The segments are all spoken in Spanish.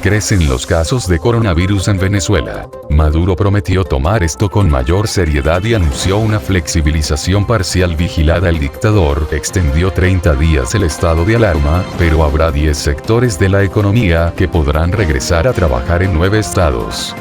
crecen los casos de coronavirus en Venezuela. Maduro prometió tomar esto con mayor seriedad y anunció una flexibilización parcial vigilada. El dictador extendió 30 días el estado de alarma, pero habrá 10 sectores de la economía que podrán regresar a trabajar en 9 estados.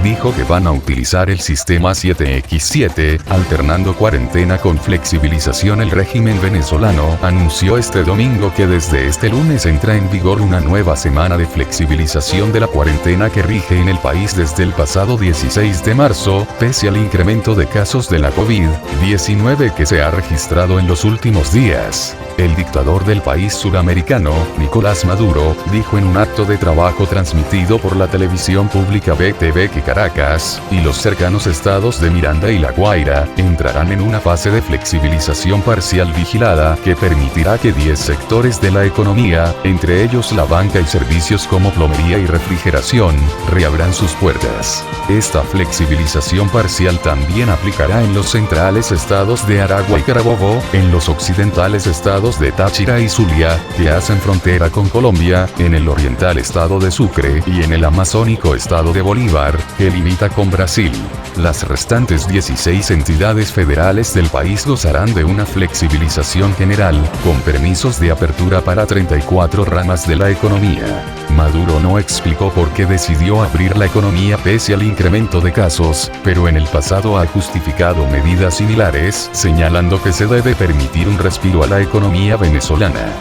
Dijo que van a utilizar el sistema 7x7, alternando cuarentena con flexibilización. El régimen venezolano anunció este domingo que desde este lunes entra en vigor una nueva semana de flexibilización de la cuarentena que rige en el país desde el pasado 16 de marzo, pese al incremento de casos de la COVID-19 que se ha registrado en los últimos días. El dictador del país suramericano, Nicolás Maduro, dijo en un acto de trabajo transmitido por la televisión pública BTV que Caracas y los cercanos estados de Miranda y La Guaira entrarán en una fase de flexibilización parcial vigilada que permitirá que 10 sectores de la economía, entre ellos la banca y servicios como plomería y refrigeración, reabran sus puertas. Esta flexibilización parcial también aplicará en los centrales estados de Aragua y Carabobo, en los occidentales estados de Táchira y Zulia, que hacen frontera con Colombia, en el oriental estado de Sucre y en el amazónico estado de Bolívar, que limita con Brasil. Las restantes 16 entidades federales del país gozarán de una flexibilización general, con permisos de apertura para 34 ramas de la economía. Maduro no explicó por qué decidió abrir la economía pese al incremento de casos, pero en el pasado ha justificado medidas similares, señalando que se debe permitir un respiro a la economía venezolana.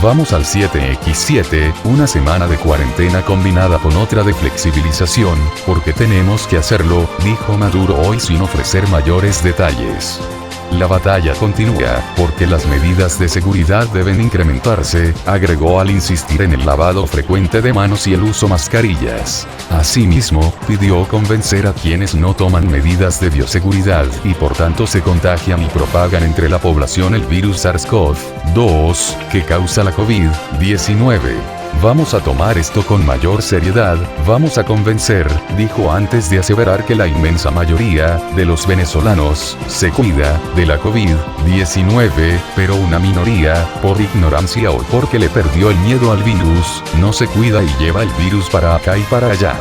Vamos al 7x7, una semana de cuarentena combinada con otra de flexibilización, porque tenemos que hacerlo, dijo Maduro hoy sin ofrecer mayores detalles. La batalla continúa, porque las medidas de seguridad deben incrementarse, agregó al insistir en el lavado frecuente de manos y el uso mascarillas. Asimismo, pidió convencer a quienes no toman medidas de bioseguridad y por tanto se contagian y propagan entre la población el virus SARS-CoV-2, que causa la COVID-19. Vamos a tomar esto con mayor seriedad, vamos a convencer, dijo antes de aseverar que la inmensa mayoría de los venezolanos se cuida de la COVID-19, pero una minoría, por ignorancia o porque le perdió el miedo al virus, no se cuida y lleva el virus para acá y para allá.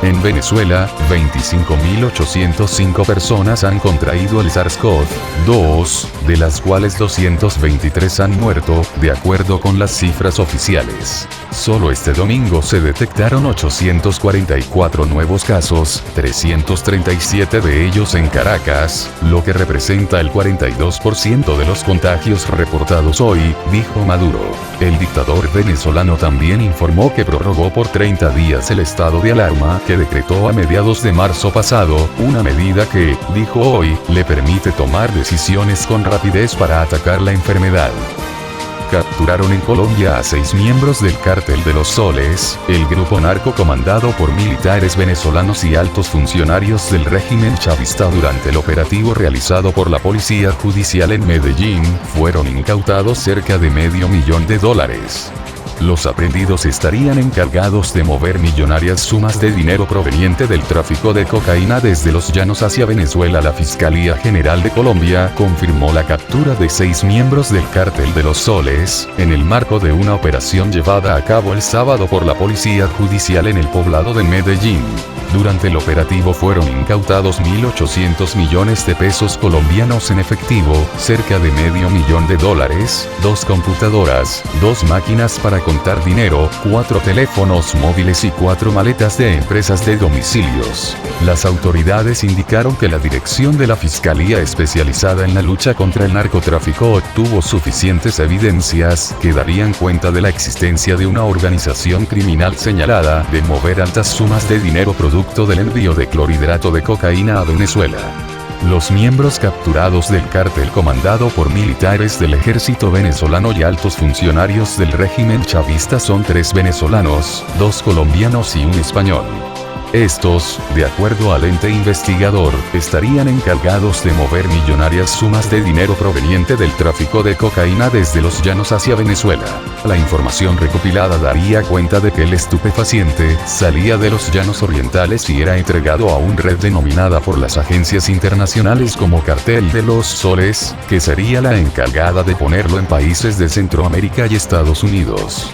En Venezuela, 25.805 personas han contraído el SARS-CoV-2, de las cuales 223 han muerto, de acuerdo con las cifras oficiales. Solo este domingo se detectaron 844 nuevos casos, 337 de ellos en Caracas, lo que representa el 42% de los contagios reportados hoy, dijo Maduro. El dictador venezolano también informó que prorrogó por 30 días el estado de alarma que decretó a mediados de marzo pasado, una medida que, dijo hoy, le permite tomar decisiones con rapidez para atacar la enfermedad. Capturaron en Colombia a 6 miembros del Cártel de los Soles, el grupo narco comandado por militares venezolanos y altos funcionarios del régimen chavista. Durante el operativo realizado por la Policía Judicial en Medellín, fueron incautados cerca de $500,000. Los aprehendidos estarían encargados de mover millonarias sumas de dinero proveniente del tráfico de cocaína desde los llanos hacia Venezuela. La Fiscalía General de Colombia confirmó la captura de 6 miembros del Cártel de los Soles, en el marco de una operación llevada a cabo el sábado por la Policía Judicial en el poblado de Medellín. Durante el operativo fueron incautados 1.800 millones de pesos colombianos en efectivo, cerca de $500,000, 2 computadoras, 2 máquinas para contar dinero, 4 teléfonos móviles y 4 maletas de empresas de domicilios. Las autoridades indicaron que la dirección de la Fiscalía especializada en la lucha contra el narcotráfico obtuvo suficientes evidencias que darían cuenta de la existencia de una organización criminal señalada de mover altas sumas de dinero producto del envío de clorhidrato de cocaína a Venezuela. Los miembros capturados del cártel comandado por militares del ejército venezolano y altos funcionarios del régimen chavista son 3 venezolanos, 2 colombianos y un español. Estos, de acuerdo al ente investigador, estarían encargados de mover millonarias sumas de dinero proveniente del tráfico de cocaína desde los llanos hacia Venezuela. La información recopilada daría cuenta de que el estupefaciente salía de los llanos orientales y era entregado a una red denominada por las agencias internacionales como Cartel de los Soles, que sería la encargada de ponerlo en países de Centroamérica y Estados Unidos.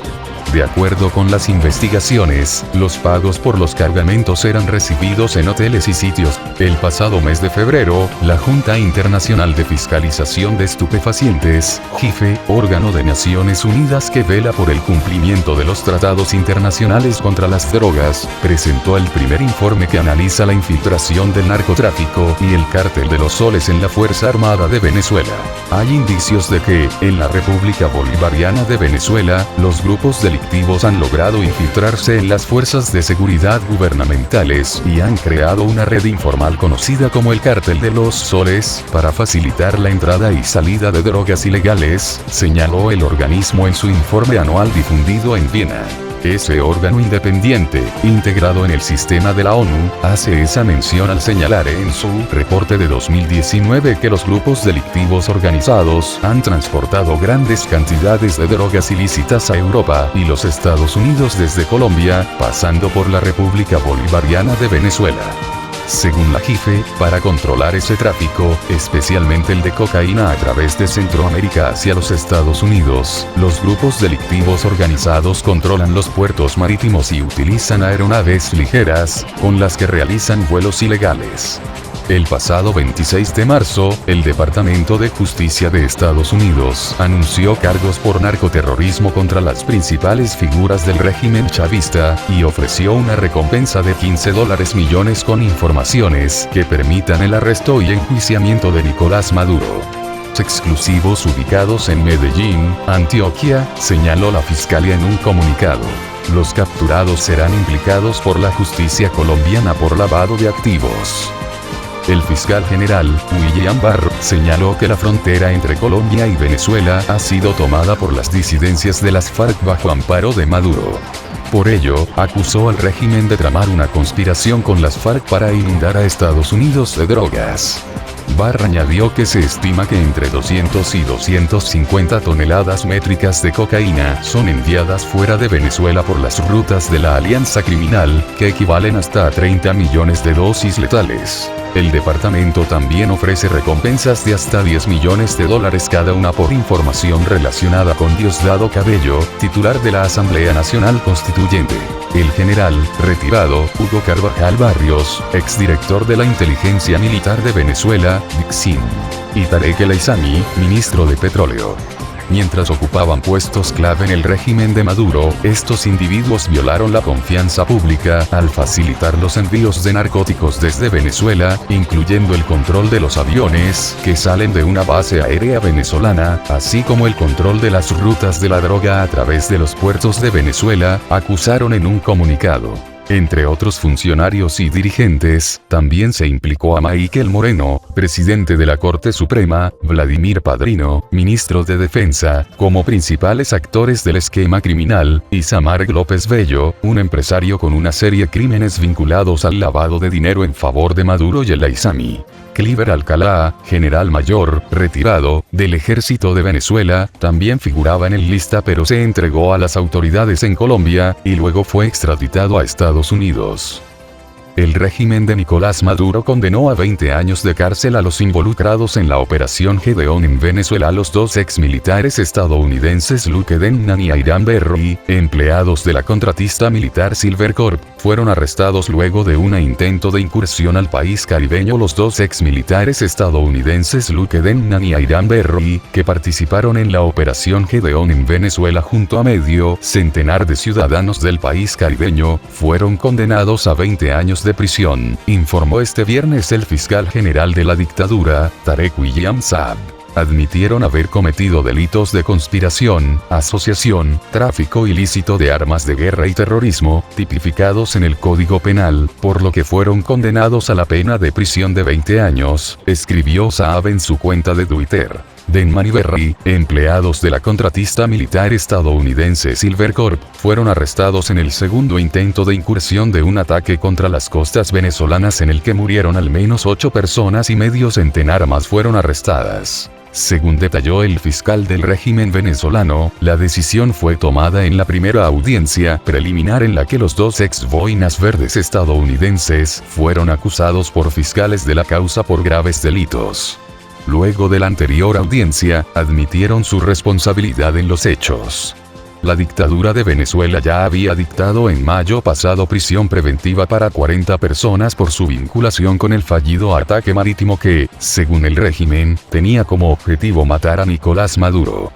De acuerdo con las investigaciones, los pagos por los cargamentos eran recibidos en hoteles y sitios. El pasado mes de febrero, la Junta Internacional de Fiscalización de Estupefacientes, JIFE, órgano de Naciones Unidas que vela por el cumplimiento de los tratados internacionales contra las drogas, presentó el primer informe que analiza la infiltración del narcotráfico y el cártel de los soles en la Fuerza Armada de Venezuela. Hay indicios de que, en la República Bolivariana de Venezuela, los grupos delictivos han logrado infiltrarse en las fuerzas de seguridad gubernamentales y han creado una red informal conocida como el Cártel de los Soles, para facilitar la entrada y salida de drogas ilegales, señaló el organismo en su informe anual difundido en Viena. Ese órgano independiente, integrado en el sistema de la ONU, hace esa mención al señalar en su reporte de 2019 que los grupos delictivos organizados han transportado grandes cantidades de drogas ilícitas a Europa y los Estados Unidos desde Colombia, pasando por la República Bolivariana de Venezuela. Según la JIFE, para controlar ese tráfico, especialmente el de cocaína a través de Centroamérica hacia los Estados Unidos, los grupos delictivos organizados controlan los puertos marítimos y utilizan aeronaves ligeras, con las que realizan vuelos ilegales. El pasado 26 de marzo, el Departamento de Justicia de Estados Unidos anunció cargos por narcoterrorismo contra las principales figuras del régimen chavista, y ofreció una recompensa de $15 millones con informaciones que permitan el arresto y enjuiciamiento de Nicolás Maduro. Exclusivos ubicados en Medellín, Antioquia, señaló la Fiscalía en un comunicado. Los capturados serán implicados por la justicia colombiana por lavado de activos. El fiscal general, William Barr, señaló que la frontera entre Colombia y Venezuela ha sido tomada por las disidencias de las FARC bajo amparo de Maduro. Por ello, acusó al régimen de tramar una conspiración con las FARC para inundar a Estados Unidos de drogas. Barr añadió que se estima que entre 200 y 250 toneladas métricas de cocaína son enviadas fuera de Venezuela por las rutas de la alianza criminal, que equivalen hasta a 30 millones de dosis letales. El departamento también ofrece recompensas de hasta $10 millones cada una por información relacionada con Diosdado Cabello, titular de la Asamblea Nacional Constituyente. El general, retirado, Hugo Carvajal Barrios, exdirector de la Inteligencia Militar de Venezuela, DICSIN. Y Tarek El Aissami, ministro de Petróleo. Mientras ocupaban puestos clave en el régimen de Maduro, estos individuos violaron la confianza pública al facilitar los envíos de narcóticos desde Venezuela, incluyendo el control de los aviones que salen de una base aérea venezolana, así como el control de las rutas de la droga a través de los puertos de Venezuela, acusaron en un comunicado. Entre otros funcionarios y dirigentes, también se implicó a Michael Moreno, presidente de la Corte Suprema, Vladimir Padrino, ministro de Defensa, como principales actores del esquema criminal, y Samark López Bello, un empresario con una serie de crímenes vinculados al lavado de dinero en favor de Maduro y el Aissami. Cliver Alcalá, general mayor, retirado, del ejército de Venezuela, también figuraba en el lista pero se entregó a las autoridades en Colombia, y luego fue extraditado a Estados Unidos. El régimen de Nicolás Maduro condenó a 20 años de cárcel a los involucrados en la Operación Gedeón en Venezuela. Los dos exmilitares estadounidenses Luke Denman y Airam Berry, empleados de la contratista militar Silvercorp, fueron arrestados luego de un intento de incursión al país caribeño. Los dos exmilitares estadounidenses Luke Denman y Airam Berry, que participaron en la Operación Gedeón en Venezuela junto a medio centenar de ciudadanos del país caribeño, fueron condenados a 20 años de prisión, informó este viernes el fiscal general de la dictadura, Tarek William Saab. Admitieron haber cometido delitos de conspiración, asociación, tráfico ilícito de armas de guerra y terrorismo, tipificados en el Código Penal, por lo que fueron condenados a la pena de prisión de 20 años, escribió Saab en su cuenta de Twitter. Denman y Berry, empleados de la contratista militar estadounidense Silvercorp, fueron arrestados en el segundo intento de incursión de un ataque contra las costas venezolanas en el que murieron al menos 8 personas y medio centenar más fueron arrestadas. Según detalló el fiscal del régimen venezolano, la decisión fue tomada en la primera audiencia preliminar en la que los dos ex boinas verdes estadounidenses fueron acusados por fiscales de la causa por graves delitos. Luego de la anterior audiencia, admitieron su responsabilidad en los hechos. La dictadura de Venezuela ya había dictado en mayo pasado prisión preventiva para 40 personas por su vinculación con el fallido ataque marítimo que, según el régimen, tenía como objetivo matar a Nicolás Maduro.